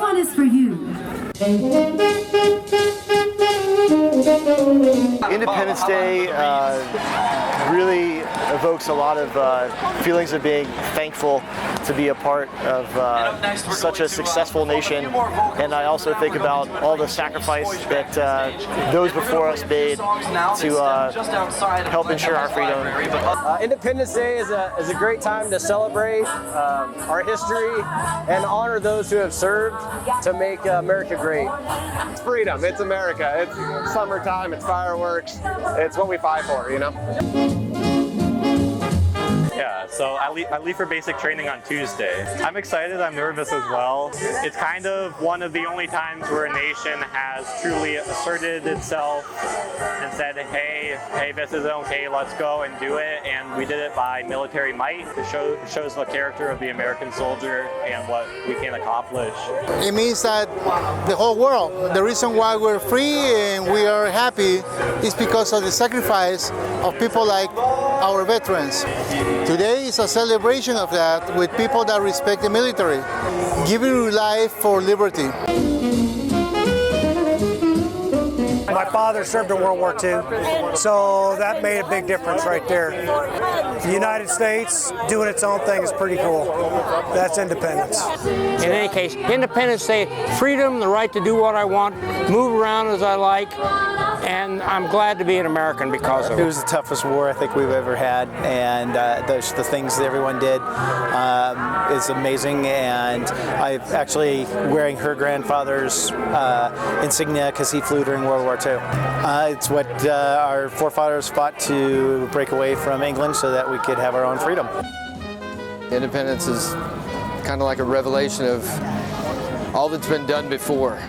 one is for you. Independence Day really evokes a lot of feelings of being thankful to be a part of such a successful nation, and I also think about all the sacrifice that those before us made to help ensure our freedom. Independence Day is a great time to celebrate our history and honor those who have served to make America great. It's freedom, it's America, it's summertime, it's fireworks, it's what we fight for, you know? Yeah, so I leave for basic training on Tuesday. I'm excited, I'm nervous as well. It's kind of one of the only times where a nation has truly asserted itself and said, hey, this is okay, let's go and do it. And we did it by military might. It shows the character of the American soldier and what we can accomplish. It means that the whole world, the reason why we're free and we are happy is because of the sacrifice of people like our veterans. Today is a celebration of that with people that respect the military, giving life for liberty. My father served in World War II, so that made a big difference right there. The United States doing its own thing is pretty cool. That's independence. In any case, Independence Day, freedom, the right to do what I want, move around as I like, and I'm glad to be an American because of it. It was the toughest war I think we've ever had, and the things that everyone did is amazing, and I'm actually wearing her grandfather's insignia because he flew during World War II. It's what our forefathers fought to break away from England so that we could have our own freedom. Independence is kind of like a revelation of all that's been done before.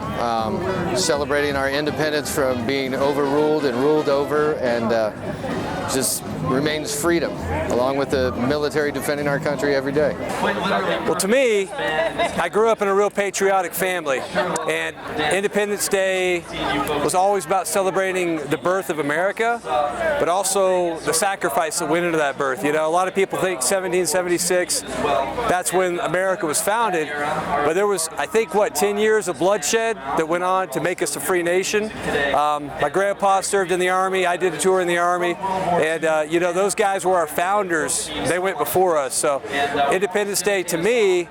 Celebrating our independence from being overruled and ruled over, and just remains freedom, along with the military defending our country every day. Well, to me, I grew up in a real patriotic family, and Independence Day was always about celebrating the birth of America, but also the sacrifice that went into that birth. You know, a lot of people think 1776, that's when America was founded, but there was, I think, 10 years of bloodshed that went on to make us a free nation. My grandpa served in the Army, I did a tour in the Army, and you know, those guys were our founders. They went before us. So Independence Day, to me,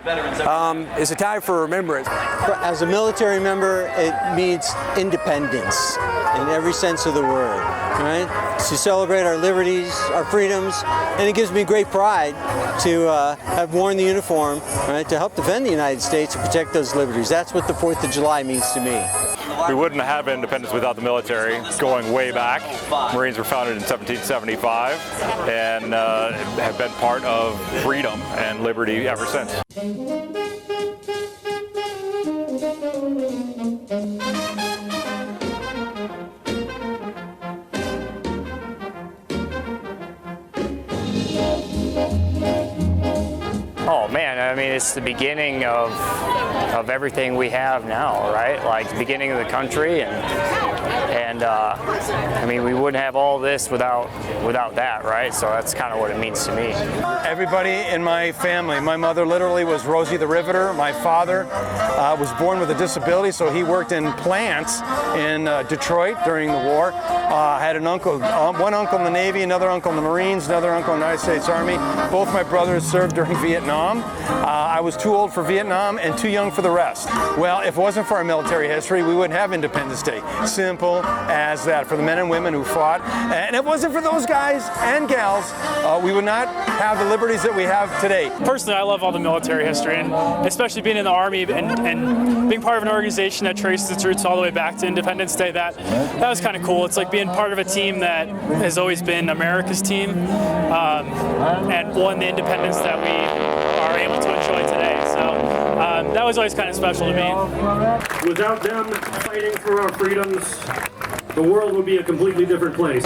is a time for remembrance. As a military member, it means independence in every sense of the word, right? To celebrate our liberties, our freedoms, and it gives me great pride to have worn the uniform, right, to help defend the United States and protect those liberties. That's what the 4th of July means to me. We wouldn't have independence without the military, going way back. Marines were founded in 1775 and have been part of freedom and liberty ever since. Oh man, I mean, it's the beginning of everything we have now, right? Like the beginning of the country, and I mean, we wouldn't have all this without that, right? So that's kind of what it means to me. Everybody in my family, my mother literally was Rosie the Riveter. My father was born with a disability, so he worked in plants in Detroit during the war. I had an uncle, one uncle in the Navy, another uncle in the Marines, another uncle in the United States Army. Both my brothers served during Vietnam. I was too old for Vietnam and too young for the rest. Well, if it wasn't for our military history, we wouldn't have Independence Day. Simple as that. For the men and women who fought. And if it wasn't for those guys and gals, we would not have the liberties that we have today. Personally, I love all the military history, and especially being in the Army and being part of an organization that traces its roots all the way back to Independence Day. That was kind of cool. It's like being part of a team that has always been America's team and won the independence that we are able to enjoy today. So that was always kind of special to me. Without them fighting for our freedoms, the world would be a completely different place.